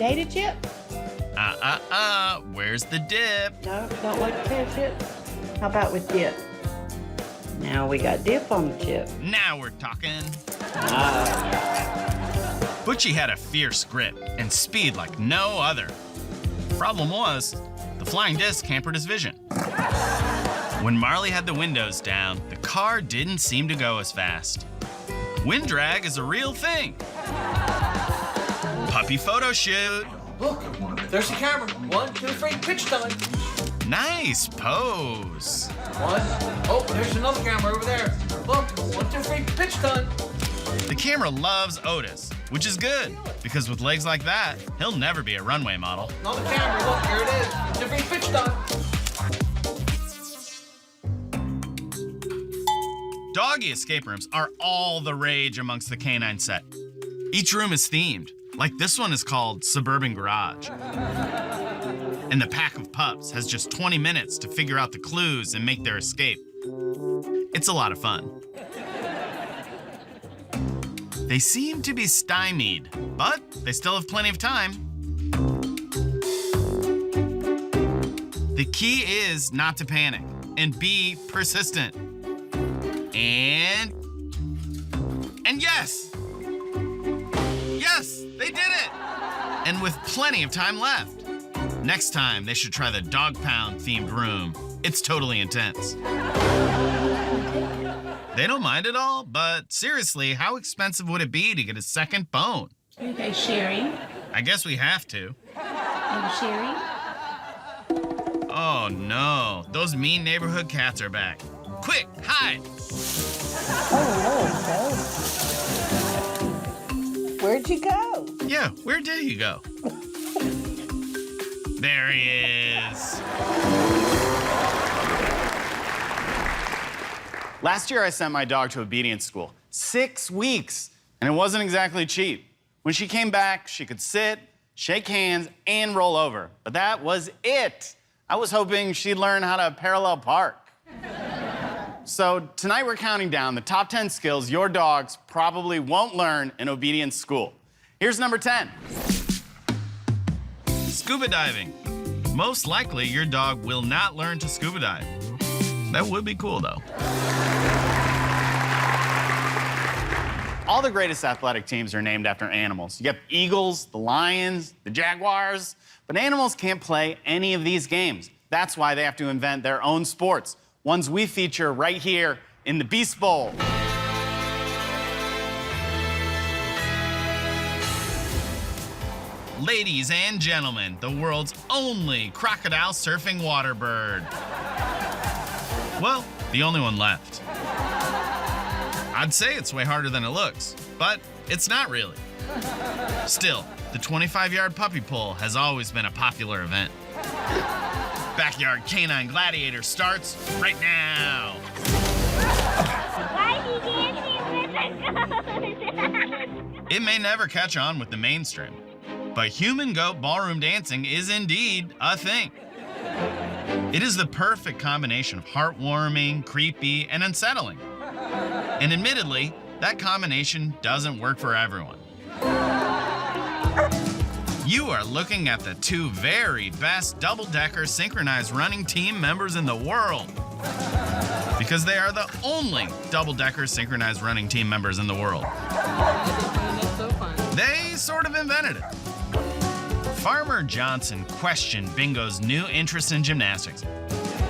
potato chip? Where's the dip? No, don't like potato chip? How about with dip? Now we got dip on the chip. Now we're talking. Butchie had a fierce grip and speed like no other. Problem was, the flying disc hampered his vision. When Marley had the windows down, the car didn't seem to go as fast. Wind drag is a real thing. Puppy photo shoot. Look, there's the camera. 1, 2, 3, pitch time. Nice pose. 1. Oh, there's another camera over there. Look, 1, 2, 3, pitch time. The camera loves Otis, which is good, because with legs like that, he'll never be a runway model. Another camera. Look, here it is. 1, 2, 3, pitch time. Doggy escape rooms are all the rage amongst the canine set. Each room is themed. Like this one is called Suburban Garage. And the pack of pups has just 20 minutes to figure out the clues and make their escape. It's a lot of fun. They seem to be stymied, but they still have plenty of time. The key is not to panic and be persistent. And yes! Yes, they did it! And with plenty of time left. Next time, they should try the Dog Pound themed room. It's totally intense. They don't mind at all, but seriously, how expensive would it be to get a second bone? Are you guys sharing? I guess we have to. Are you sharing? Oh no, those mean neighborhood cats are back. Quick, hide! Oh, where'd you go? Yeah, where did he go? There he is. Last year, I sent my dog to obedience school. 6 weeks, and it wasn't exactly cheap. When she came back, she could sit, shake hands, and roll over. But that was it. I was hoping she'd learn how to parallel park. So tonight we're counting down the top 10 skills your dogs probably won't learn in obedience school. Here's number 10. Scuba diving. Most likely, your dog will not learn to scuba dive. That would be cool, though. All the greatest athletic teams are named after animals. You get the Eagles, the Lions, the Jaguars, but animals can't play any of these games. That's why they have to invent their own sports, ones we feature right here in the Beast Bowl. Ladies and gentlemen, the world's only crocodile surfing water bird. Well, the only one left. I'd say it's way harder than it looks, but it's not really. Still, the 25-yard puppy pull has always been a popular event. Backyard Canine Gladiator starts right now. It may never catch on with the mainstream, but human goat ballroom dancing is indeed a thing. It is the perfect combination of heartwarming, creepy, and unsettling. And admittedly, that combination doesn't work for everyone. You are looking at the two very best double-decker synchronized running team members in the world. Because they are the only double-decker synchronized running team members in the world. They sort of invented it. Farmer Johnson questioned Bingo's new interest in gymnastics.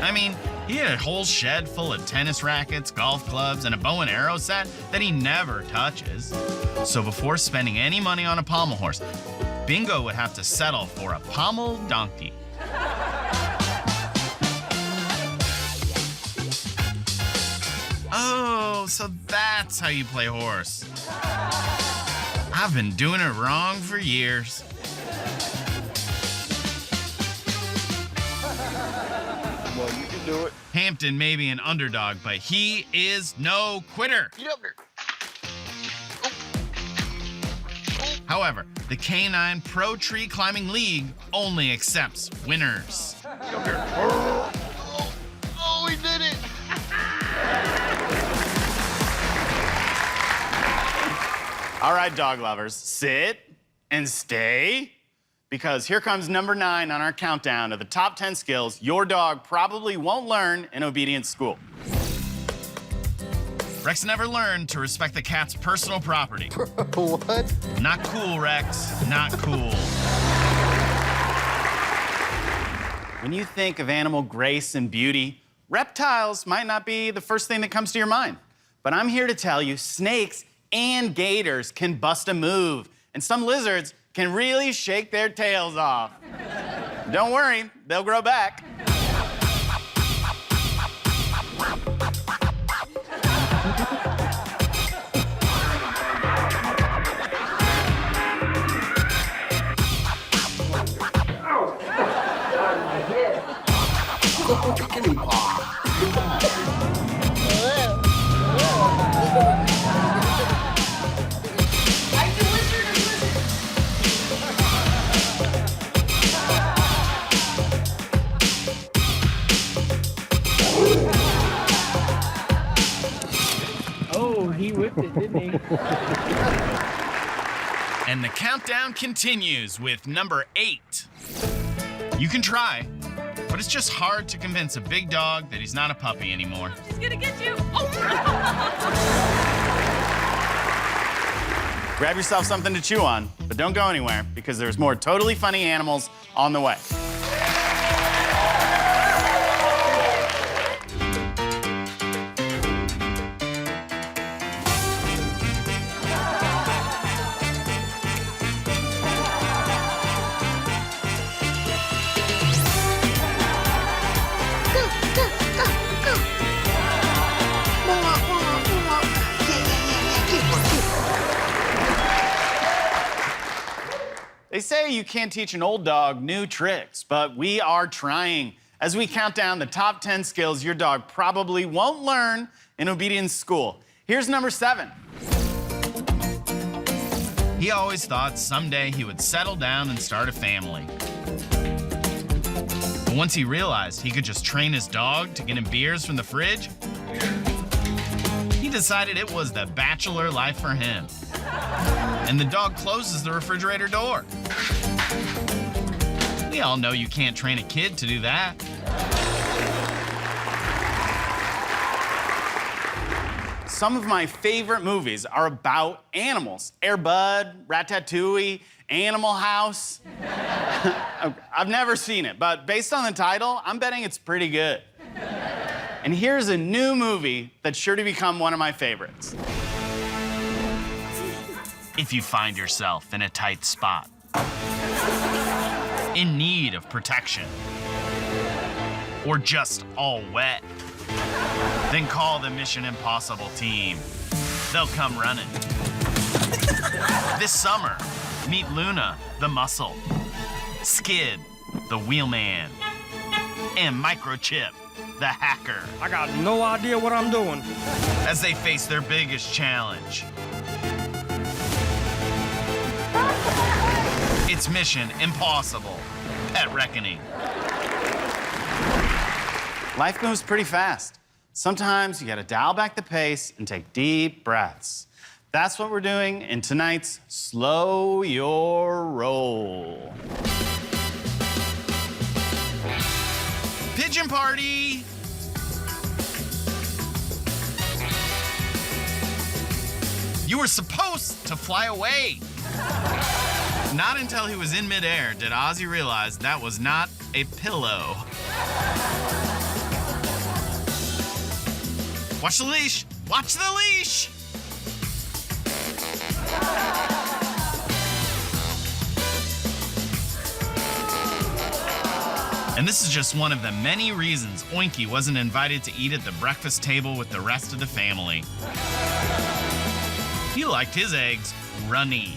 I mean, he had a whole shed full of tennis rackets, golf clubs, and a bow and arrow set that he never touches. So before spending any money on a pommel horse, Bingo would have to settle for a pommel donkey. Oh, so that's how you play horse. I've been doing it wrong for years. Well, you can do it. Hampton may be an underdog, but he is no quitter. Get up there. However, the Canine Pro Tree Climbing League only accepts winners. Get up there. Oh, he did it. All right, dog lovers, sit and stay. because here comes number 9 on our countdown of the top 10 skills your dog probably won't learn in obedience school. Rex never learned to respect the cat's personal property. What? Not cool, Rex. Not cool. When you think of animal grace and beauty, reptiles might not be the first thing that comes to your mind. But I'm here to tell you, snakes and gators can bust a move, and some lizards can really shake their tails off. Don't worry, they'll grow back. Oh, he whipped it, didn't he? And the countdown continues with number 8. You can try, but it's just hard to convince a big dog that he's not a puppy anymore. She's gonna get you. Oh. Grab yourself something to chew on, but don't go anywhere because there's more totally funny animals on the way. They say you can't teach an old dog new tricks, but we are trying as we count down the top 10 skills your dog probably won't learn in obedience school. Here's number 7. He always thought someday he would settle down and start a family. But once he realized he could just train his dog to get him beers from the fridge, he decided it was the bachelor life for him. And the dog closes the refrigerator door. We all know you can't train a kid to do that. Some of my favorite movies are about animals. Air Bud, Ratatouille, Animal House. I've never seen it, but based on the title, I'm betting it's pretty good. And here's a new movie that's sure to become one of my favorites. If you find yourself in a tight spot, in need of protection, or just all wet, then call the Mission Impossible team. They'll come running. This summer, meet Luna, the muscle, Skid, the wheelman, and Microchip, the hacker, I got no idea what I'm doing. as they face their biggest challenge. It's Mission Impossible, Pet Reckoning. Life moves pretty fast. Sometimes you gotta dial back the pace and take deep breaths. That's what we're doing in tonight's Slow Your Roll. Pigeon Party! You were supposed to fly away. Not until he was in midair did Ozzy realize that was not a pillow. Watch the leash! Watch the leash! And this is just one of the many reasons Oinky wasn't invited to eat at the breakfast table with the rest of the family. He liked his eggs runny.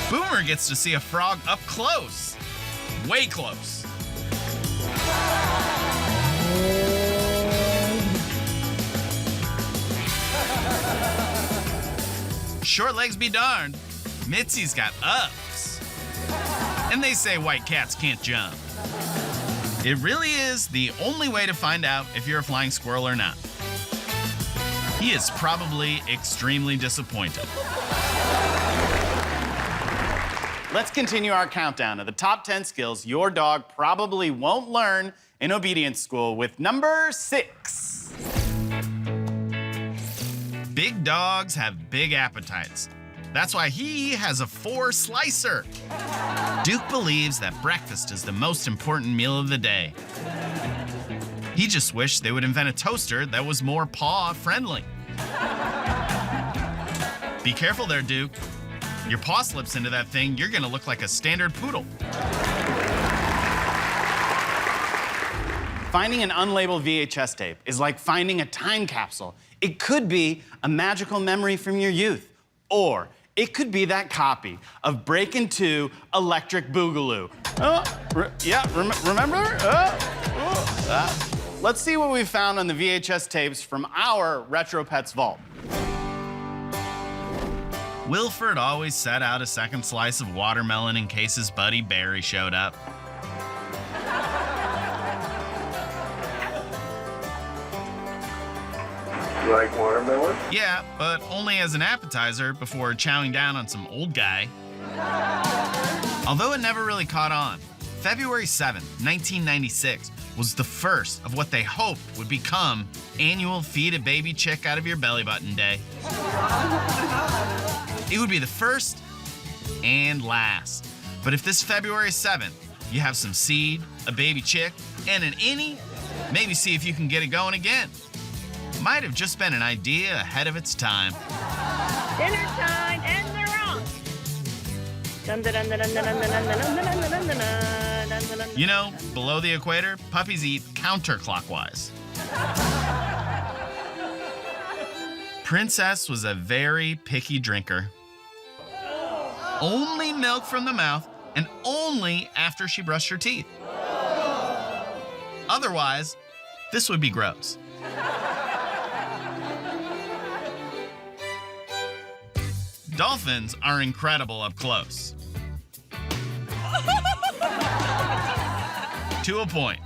Boomer gets to see a frog up close. Way close. Short legs be darned. Mitzi's got ups. And they say white cats can't jump. It really is the only way to find out if you're a flying squirrel or not. He is probably extremely disappointed. let's continue our countdown of the top 10 skills your dog probably won't learn in obedience school with number 6. Big dogs have big appetites. That's why he has a 4-slicer. Duke believes that breakfast is the most important meal of the day. He just wished they would invent a toaster that was more paw-friendly. Be careful there, Duke. Your paw slips into that thing, you're gonna look like a standard poodle. Finding an unlabeled VHS tape is like finding a time capsule. It could be a magical memory from your youth, or it could be that copy of Breakin' 2 Electric Boogaloo. Remember? Let's see what we found on the VHS tapes from our Retro Pets vault. Wilford always set out a second slice of watermelon in case his buddy Barry showed up. You like watermelon? Yeah, but only as an appetizer before chowing down on some old guy. Although it never really caught on, February 7th, 1996 was the first of what they hoped would become annual Feed a Baby Chick Out of Your Belly Button Day. It would be the first and last. But if this February 7th, you have some seed, a baby chick, and an innie, maybe see if you can get it going again. Might have just been an idea ahead of its time. Dinner time, and they're on. You know, below the equator, puppies eat counterclockwise. Princess was a very picky drinker. Only milk from the mouth, and only after she brushed her teeth. Otherwise, this would be gross. Dolphins are incredible up close. To a point.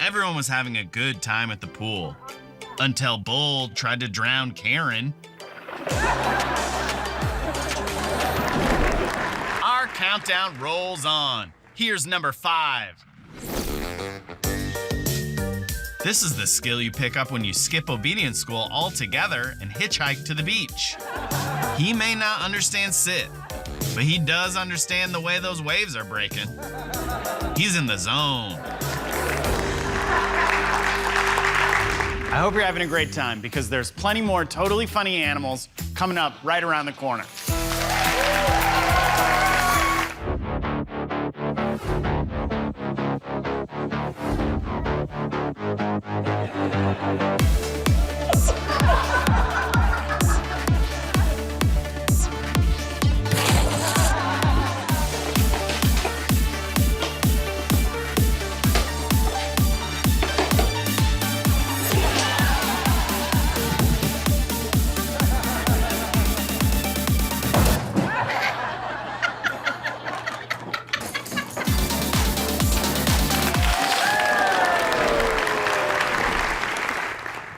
Everyone was having a good time at the pool until Bull tried to drown Karen. Our countdown rolls on. Here's number 5. This is the skill you pick up when you skip obedience school altogether and hitchhike to the beach. He may not understand sit, but he does understand the way those waves are breaking. He's in the zone. I hope you're having a great time because there's plenty more totally funny animals coming up right around the corner.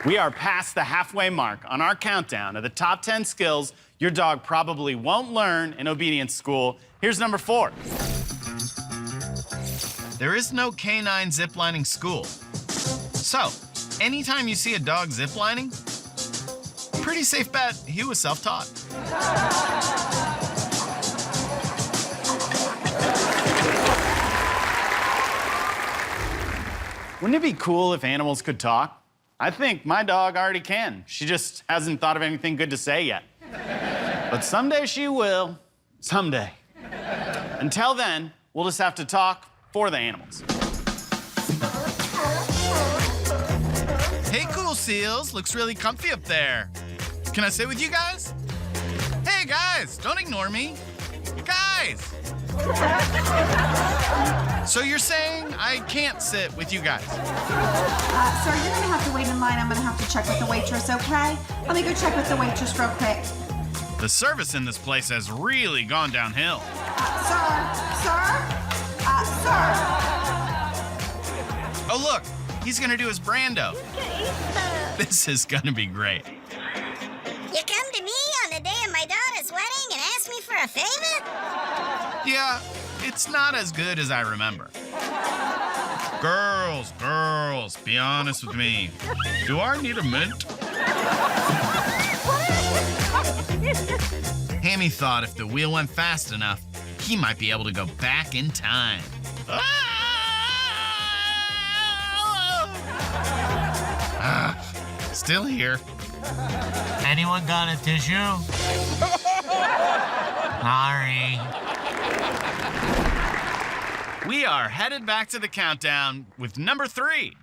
We are past the halfway mark on our countdown of the top 10 skills your dog probably won't learn in obedience school. Here's number 4. There is no canine ziplining school. So, anytime you see a dog ziplining, pretty safe bet he was self-taught. Wouldn't it be cool if animals could talk? I think my dog already can. She just hasn't thought of anything good to say yet. But someday she will. Someday. Until then, we'll just have to talk for the animals. Hey, cool seals. Looks really comfy up there. Can I sit with you guys? Hey, guys, don't ignore me. Guys! So you're saying I can't sit with you guys? Sir, you're gonna have to wait in line. I'm gonna have to check with the waitress, okay? Let me go check with the waitress real quick. The service in this place has really gone downhill. Sir? Oh, look, he's gonna do his Brando. This is gonna be great. You come to me on the day of my daughter's wedding and ask me for a favor? Yeah, it's not as good as I remember. Girls, be honest with me. Do I need a mint? Hammy thought if the wheel went fast enough, he might be able to go back in time. Still here. Anyone got a tissue? Sorry. We are headed back to the countdown with number 3.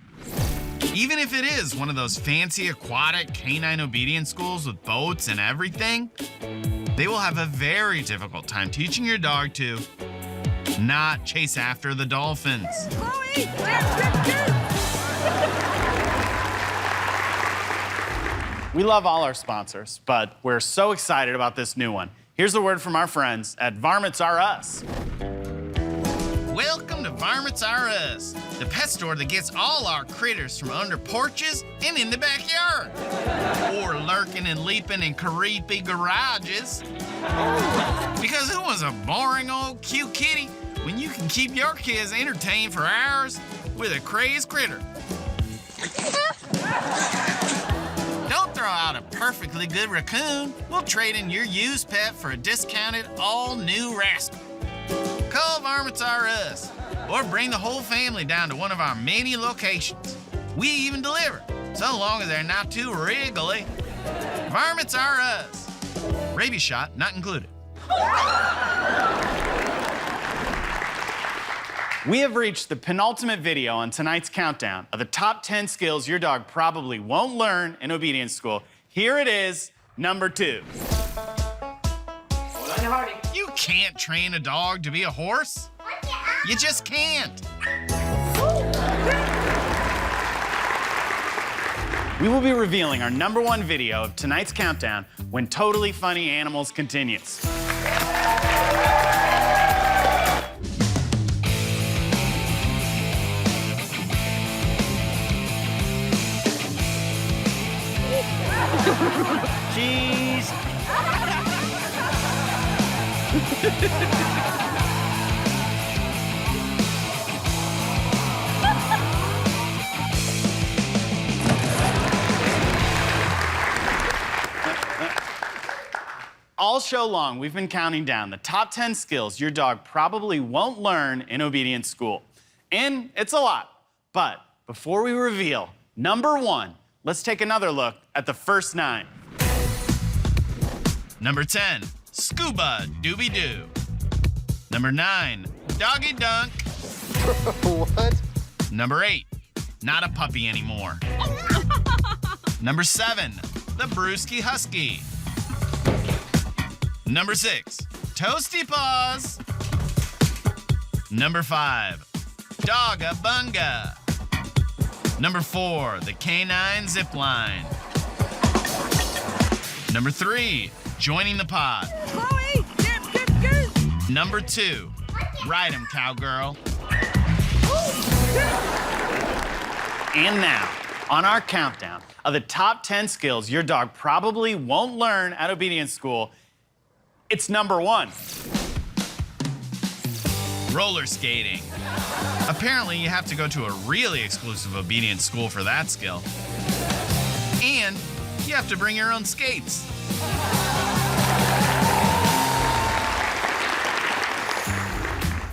Even if it is one of those fancy aquatic canine obedience schools with boats and everything, they will have a very difficult time teaching your dog to not chase after the dolphins. Chloe, We love all our sponsors, but we're so excited about this new one. Here's a word from our friends at Varmints R Us. Welcome to Varmints R Us, the pet store that gets all our critters from under porches and in the backyard. Or lurking and leaping in creepy garages. Because who wants a boring old cute kitty when you can keep your kids entertained for hours with a crazed critter? Don't throw out a perfectly good raccoon. We'll trade in your used pet for a discounted all-new rascal. Call Varmints R Us, or bring the whole family down to one of our many locations. We even deliver, so long as they're not too wriggly. Varmints R Us. Rabies shot not included. We have reached the penultimate video on tonight's countdown of the top 10 skills your dog probably won't learn in obedience school. Here it is, number 2. You can't train a dog to be a horse. You just can't. We will be revealing our number 1 video of tonight's countdown when Totally Funny Animals continues. Cheese. All show long, we've been counting down the top 10 skills your dog probably won't learn in obedience school. And it's a lot. But before we reveal number 1, let's take another look at the first 9. Number 10, Scuba Dooby Doo. Number 9, Doggy Dunk. What? Number 8, Not a Puppy Anymore. Number 7, The Brewski Husky. Number 6, Toasty Paws. Number 5, Dogga Bunga. Number 4, the Canine Zipline. Number 3, Joining the Pod. Chloe, get. Number 2, Ride 'em, Cowgirl. And now, on our countdown of the top 10 skills your dog probably won't learn at obedience school, it's number 1. Roller skating. Apparently, you have to go to a really exclusive obedience school for that skill. And you have to bring your own skates.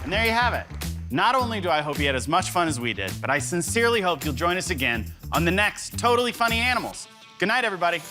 And there you have it. Not only do I hope you had as much fun as we did, but I sincerely hope you'll join us again on the next Totally Funny Animals. Good night, everybody.